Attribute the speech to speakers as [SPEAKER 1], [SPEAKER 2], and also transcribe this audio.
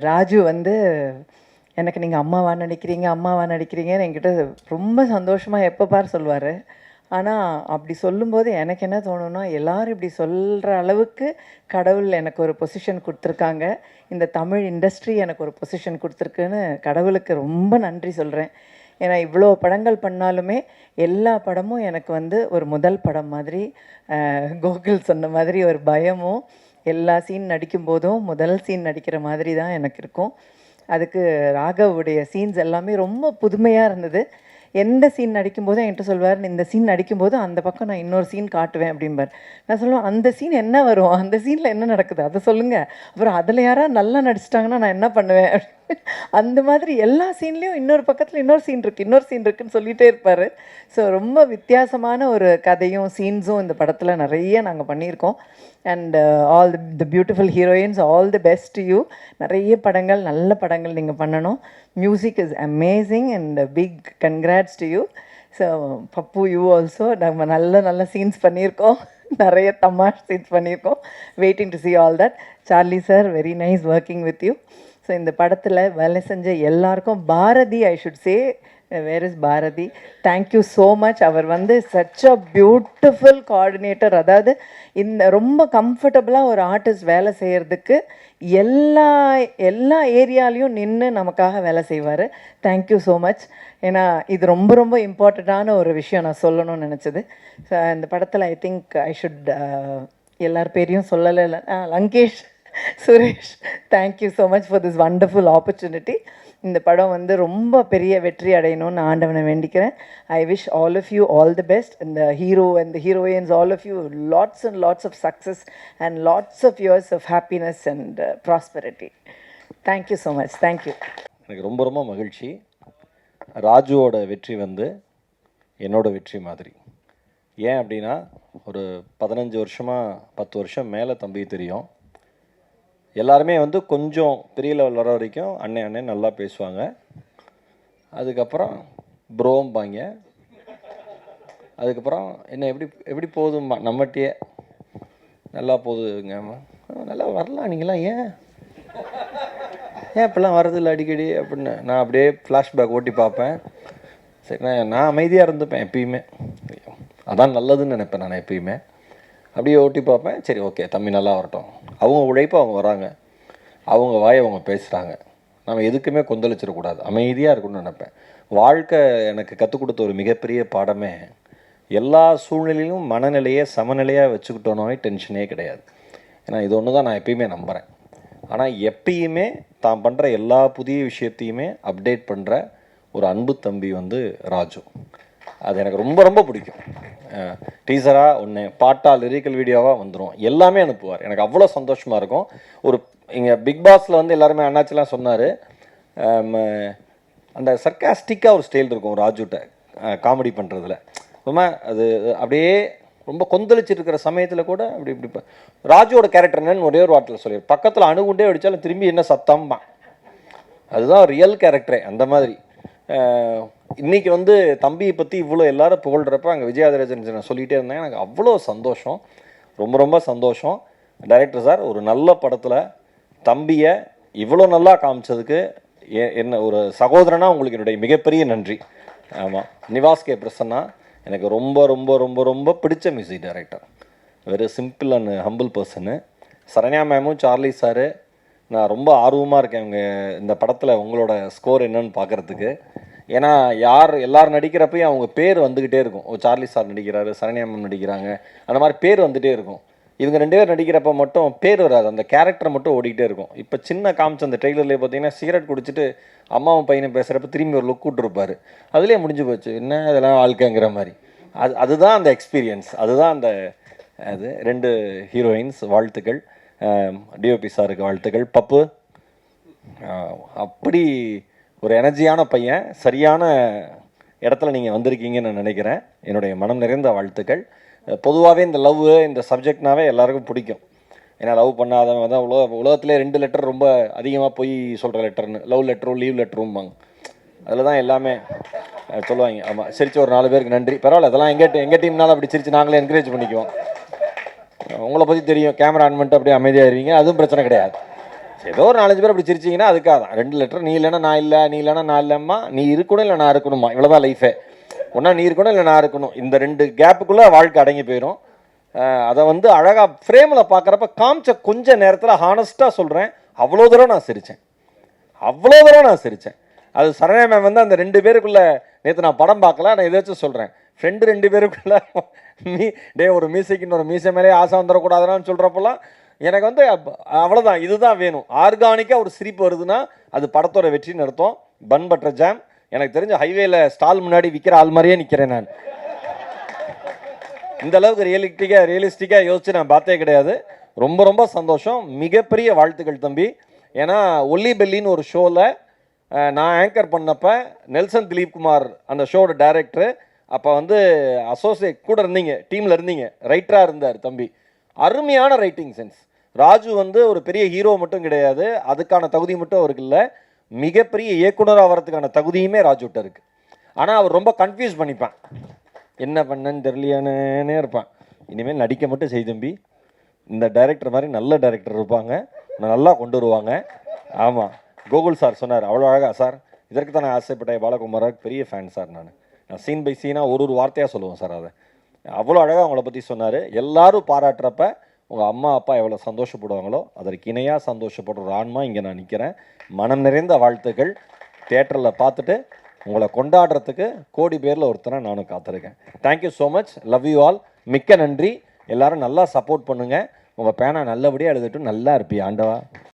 [SPEAKER 1] ராஜு வந்து எனக்கு நீங்கள் அம்மாவா நடிக்கிறீங்க அம்மாவா நடிக்கிறீங்கன்னு என்கிட்ட ரொம்ப சந்தோஷமாக எப்போ பார் சொல்லுவார். ஆனால் அப்படி சொல்லும்போது எனக்கு என்ன தோணுன்னா, எல்லாரும் இப்படி சொல்கிற அளவுக்கு கடவுள் எனக்கு ஒரு பொசிஷன் கொடுத்துருக்காங்க, இந்த தமிழ் இண்டஸ்ட்ரி எனக்கு ஒரு பொசிஷன் கொடுத்துருக்குன்னு கடவுளுக்கு ரொம்ப நன்றி சொல்கிறேன். ஏன்னா இவ்வளோ படங்கள் பண்ணாலுமே எல்லா படமும் எனக்கு வந்து ஒரு முதல் படம் மாதிரி, கோகுல் சொன்ன மாதிரி ஒரு பயமும், எல்லா சீன் நடிக்கும்போதும் முதல் சீன் நடிக்கிற மாதிரி தான் எனக்கு இருக்கும். அதுக்கு ராகவுடைய சீன்ஸ் எல்லாமே ரொம்ப புதுமையாக இருந்தது. எந்த சீன் நடிக்கும்போதும் என்கிட்ட சொல்வார், இந்த சீன் நடிக்கும்போது அந்த பக்கம் நான் இன்னொரு சீன் காட்டுவேன் அப்படிம்பார். நான் சொல்லுவேன், அந்த சீன் என்ன வரும், அந்த சீனில் என்ன நடக்குது அதை சொல்லுங்கள், அப்புறம் அதில் யாராவது நல்லா நடிச்சிட்டாங்கன்னா நான் என்ன பண்ணுவேன். அந்த மாதிரி எல்லா சீன்லேயும் இன்னொரு பக்கத்தில் இன்னொரு சீன் இருக்குது இன்னொரு சீன் இருக்குதுன்னு சொல்லிகிட்டே இருப்பார். ஸோ ரொம்ப வித்தியாசமான ஒரு கதையும் சீன்ஸும் இந்த படத்தில் நிறைய நாங்கள் பண்ணியிருக்கோம். And all the beautiful heroines, all the best to you. நிறைய படங்கள், நல்ல படங்கள் நீங்கள் பண்ணணும். Music is amazing and big congrats to you. So Pappu, you also. நம்ம நல்ல நல்ல சீன்ஸ் பண்ணியிருக்கோம், நிறைய தமாஷ் சீன்ஸ் பண்ணியிருக்கோம். Waiting to see all that. Charlie sir, very nice working with you. So இந்த படத்தில் வேலை செஞ்ச எல்லாருக்கும், Bharathi, I should say, where is Bharathi, thank you so much. அவர் வந்து சச் அ பியூட்டிஃபுல் கோஆர்டினேட்டர். அதாவது இந்த ரொம்ப கம்ஃபர்டபுளாக ஒரு ஆர்டிஸ்ட் வேலை செய்கிறதுக்கு எல்லா எல்லா ஏரியாலையும் நின்று நமக்காக வேலை செய்வார். Thank you so much. ஏன்னா இது ரொம்ப ரொம்ப இம்பார்ட்டண்ட்டான ஒரு விஷயம் நான் சொல்லணும்னு நினச்சது. ஸோ இந்த படத்தில் ஐ திங்க் ஐ ஷுட் எல்லார் பேரையும் சொல்லலை. Lankesh, Suresh, thank you so much for this wonderful opportunity. இந்த படம் வந்து ரொம்ப பெரிய வெற்றி அடையணும்னு ஆண்டவனை வேண்டிக்கிறேன். I wish all of you all the best. இந்த hero and the heroines, all of you, lots and lots of success and lots of years of happiness and prosperity. Thank you so much. Thank you.
[SPEAKER 2] எனக்கு ரொம்ப ரொம்ப மகிழ்ச்சி. ராஜுவோட வெற்றி வந்து என்னோட வெற்றி மாதிரி. ஏன் அப்படின்னா, ஒரு 15 வருஷமாக 10 வருஷம் மேலே தம்பி தெரியும். எல்லாருமே வந்து கொஞ்சம் பெரிய லெவல் வர வரைக்கும் அண்ணன் அண்ணன் நல்லா பேசுவாங்க. அதுக்கப்புறம் ப்ரோம்பாங்க. அதுக்கப்புறம் என்ன எப்படி எப்படி போகுதும்மா நம்மகிட்டயே, நல்லா போகுதுங்க, நல்லா வரலாம், நீங்களாம் ஏன் இப்படிலாம் வர்றதில்ல அடிக்கடி அப்படின்னு நான் அப்படியே ஃப்ளாஷ்பேக் ஓட்டி பார்ப்பேன். சரி, நான் அமைதியாக இருந்துப்பேன் எப்பயுமே, அதான் நல்லதுன்னு நினைப்பேன் நான் எப்பயுமே. அப்படியே ஓட்டி பார்ப்பேன். சரி, ஓகே, தம்பி நல்லா வரட்டும். அவங்க உழைப்பு அவங்க வராங்க, அவங்க வாயை அவங்க பேசுகிறாங்க, நம்ம எதுக்குமே கொந்தளிச்சிடக்கூடாது, அமைதியாக இருக்கணும்னு நினைப்பேன். வாழ்க்கை எனக்கு கற்றுக் கொடுத்த ஒரு மிகப்பெரிய பாடமே, எல்லா சூழ்நிலையிலும் மனநிலையை சமநிலையாக வச்சுக்கிட்டோன்னே டென்ஷனே கிடையாது. ஏன்னா இது ஒன்று தான் நான் எப்பயுமே நம்புகிறேன். ஆனால் எப்பயுமே தான் பண்ணுற எல்லா புதிய விஷயத்தையுமே அப்டேட் பண்ணுற ஒரு அன்பு தம்பி வந்து ராஜு. அது எனக்கு ரொம்ப ரொம்ப பிடிக்கும். டீசராக ஒன்று, பாட்டா, லிரிக்கல் வீடியோவாக வந்துடும், எல்லாமே அனுப்புவார். எனக்கு அவ்வளோ சந்தோஷமாக இருக்கும். ஒரு இங்கே பிக் பாஸில் வந்து எல்லாருமே அண்ணாச்சிலாம் சொன்னார், அந்த சர்க்காஸ்டிக்காக ஒரு ஸ்டைல் இருக்கும் ராஜுட்ட காமெடி பண்ணுறதுல. ரொம்ப அது அப்படியே ரொம்ப கொந்தளிச்சிட்டு இருக்கிற சமயத்தில் கூட அப்படி இப்படி ராஜுவோட கேரக்டர் என்னன்னு ஒரே ஒரு வார்த்தையில் சொல்லிடுற, பக்கத்தில் அணுகுண்டே அடித்தாலும் திரும்பி என்ன சத்தம்மா, அதுதான் ரியல் கேரக்டரே. அந்த மாதிரி இன்றைக்கி வந்து தம்பியை பற்றி இவ்வளோ எல்லாரும் புகழ்கிறப்ப அங்கே விஜயாதராஜன் நான் சொல்லிகிட்டே இருந்தேன். எனக்கு அவ்வளோ சந்தோஷம், ரொம்ப ரொம்ப சந்தோஷம். டைரக்டர் சார், ஒரு நல்ல படத்தில் தம்பியை இவ்வளோ நல்லா காமிச்சதுக்கு என்ன ஒரு சகோதரனாக உங்களுக்கு என்னுடைய மிகப்பெரிய நன்றி. ஆமாம், நிவாஸ் கே பிரசன்னா எனக்கு ரொம்ப ரொம்ப ரொம்ப ரொம்ப பிடிச்ச music director. Very simple and humble person. Saranya மேமும் சார்லி சாரு, நான் ரொம்ப ஆர்வமாக இருக்கேன் இவங்க இந்த படத்தில் உங்களோட ஸ்கோர் என்னன்னு பார்க்குறதுக்கு. ஏன்னா எல்லாரும் நடிக்கிறப்பையும் அவங்க பேர் வந்துக்கிட்டே இருக்கும். சார்லி சார் நடிக்கிறாரு, சரண்யா மேம் நடிக்கிறாங்க, அந்த மாதிரி பேர் வந்துகிட்டே இருக்கும். இவங்க 2 பேர் நடிக்கிறப்ப மட்டும் பேர் வராது, அந்த கேரக்டர் மட்டும் ஓடிக்கிட்டே இருக்கும். இப்போ சின்ன காமிச்ச அந்த ட்ரெய்லர்லேயே பார்த்தீங்கன்னா சிகரெட் குடிச்சிட்டு அம்மாவும் பையனும் பேசுகிறப்ப திரும்பி ஒரு லுக் விட்டுருப்பார். அதுலேயே முடிஞ்சு போச்சு, என்ன அதெல்லாம் வாழ்க்கைங்கிற மாதிரி. அதுதான் அந்த எக்ஸ்பீரியன்ஸ், அதுதான் அந்த அது 2 ஹீரோயின்ஸ். வாழ்த்துக்கள். டிஓபி சாருக்கு வாழ்த்துக்கள். பப்பு அப்படி ஒரு எனர்ஜியான பையன், சரியான இடத்துல நீங்கள் வந்திருக்கீங்கன்னு நான் நினைக்கிறேன். என்னுடைய மனம் நிறைந்த வாழ்த்துக்கள். பொதுவாகவே இந்த லவ் இந்த சப்ஜெக்ட்னாவே எல்லாருக்கும் பிடிக்கும். ஏன்னா லவ் பண்ணாதவங்க தான் உலகத்திலே 2 லெட்டர் ரொம்ப அதிகமாக போய் சொல்கிற லெட்டர்னு, லவ் லெட்டரும் லீவ் லெட்டரும்பாங்க. அதில் தான் எல்லாமே சொல்லுவாங்க. ஆமாம், சிரிச்ச ஒரு 4 பேருக்கு நன்றி. பரவாயில்ல, அதெல்லாம் எங்கள் டீம்னாலும் அப்படி சிரித்து நாங்களே என்கரேஜ் பண்ணிக்குவோம். உங்களை பற்றி தெரியும், கேமரா ஆன் பண்ணிட்டு அப்படியே அமைதியாக இருவீங்க, அதுவும் பிரச்சனை கிடையாது. ஏதோ ஒரு 4-5 பேர் அப்படி சிரிச்சிங்கன்னா அதுக்காக தான் 2 லெட்டர். நீ இல்லைன்னா நான் இல்லை, நீ இல்லைன்னா நான் இல்லைம்மா, நீ இருக்கணும் இல்லை நான் இருக்கணுமா, இவ்வளோதான் லைஃபே. ஒன்றா நீ இருக்கணும் இல்லை நான் இருக்கணும், இந்த 2 கேப்புக்குள்ளே வாழ்க்கை அடங்கி போயிடும். அதை வந்து அழகாக ஃப்ரேமில் பார்க்குறப்ப காமிச்ச கொஞ்ச நேரத்தில் ஹானஸ்ட்டாக சொல்கிறேன், அவ்வளோ தூரம் நான் சிரித்தேன், அவ்வளோ தூரம் நான் சிரித்தேன். அது சரண்யா மேம் வந்து அந்த 2 பேருக்குள்ளே நேற்று நான் படம் பார்க்கல, நான் எதாச்சும் சொல்கிறேன், ஃப்ரெண்டு 2 பேருக்குள்ளே ஒரு மீசைக்கு இன்னொரு மீசை மேலே ஆசை வந்துடக்கூடாதுன்னு சொல்கிறப்பெல்லாம் எனக்கு வந்து அவ்வளோதான், இதுதான் வேணும். ஆர்கானிக்காக ஒரு சிரிப்பு வருதுன்னா அது படத்தோட வெற்றின்னு அர்த்தம். பன் பட்டர் ஜாம் எனக்கு தெரிஞ்ச ஹைவேல ஸ்டால் முன்னாடி விற்கிற ஆள் மாதிரியே நிற்கிறேன் நான். இந்த அளவுக்கு ரியலிஸ்டிக்காக யோசிச்சு நான் பார்த்தே கிடையாது. ரொம்ப ரொம்ப சந்தோஷம், மிகப்பெரிய வாழ்த்துக்கள் தம்பி. ஏன்னா ஒல்லி பெல்லின்னு ஒரு ஷோவில் நான் ஆங்கர் பண்ணப்போ நெல்சன் திலீப் குமார் அந்த ஷோட டைரக்டரு, அப்போ வந்து அசோசியேட் கூட இருந்தீங்க, டீமில் இருந்தீங்க, ரைட்டராக இருந்தார் தம்பி. அருமையான ரைட்டிங் சென்ஸ். ராஜு வந்து ஒரு பெரிய ஹீரோ மட்டும் கிடையாது, அதுக்கான தகுதி மட்டும் அவருக்கு இல்லை, மிகப்பெரிய இயக்குனராக வரதுக்கான தகுதியுமே ராஜுகிட்ட இருக்குது. ஆனால் அவர் ரொம்ப கன்ஃபியூஸ் பண்ணிப்பான், என்ன பண்ணன்னு தெரியலையானே இருப்பான். இனிமேல் நடிக்க மட்டும் செய் தம்பி, இந்த டைரக்டர் மாதிரி நல்ல டைரக்டர் இருப்பாங்க, நல்லா கொண்டு வருவாங்க. ஆமாம், கோகுல் சார் சொன்னார் அவ்வளோ அழகாக, சார் இதற்கு தான் நான் ஆசைப்பட்டேன், பாலகுமாராக பெரிய ஃபேன் சார், நான் சீன் பை சீனாக ஒரு வார்த்தையாக சொல்லுவேன் சார். அதை அவ்வளோ அழகாக அவங்கள பற்றி சொன்னார். எல்லாரும் பாராட்டுறப்ப உங்கள் அம்மா அப்பா எவ்வளோ சந்தோஷப்படுவாங்களோ அதற்கு இணையாக சந்தோஷப்படுற ஒரு ஆன்மா இங்கே நான் நிற்கிறேன். மனம் நிறைந்த வாழ்த்துக்கள். தியேட்டரில் பார்த்துட்டு உங்களை கொண்டாடுறதுக்கு கோடி பேரில் ஒருத்தனை நானும் காத்திருக்கேன். Thank you so much, love you all. மிக்க நன்றி. எல்லாரும் நல்லா சப்போர்ட் பண்ணுங்கள். உங்கள் பேனா நல்லபடியாக எழுதிட்டு நல்லா இருப்பீ ஆண்டவா.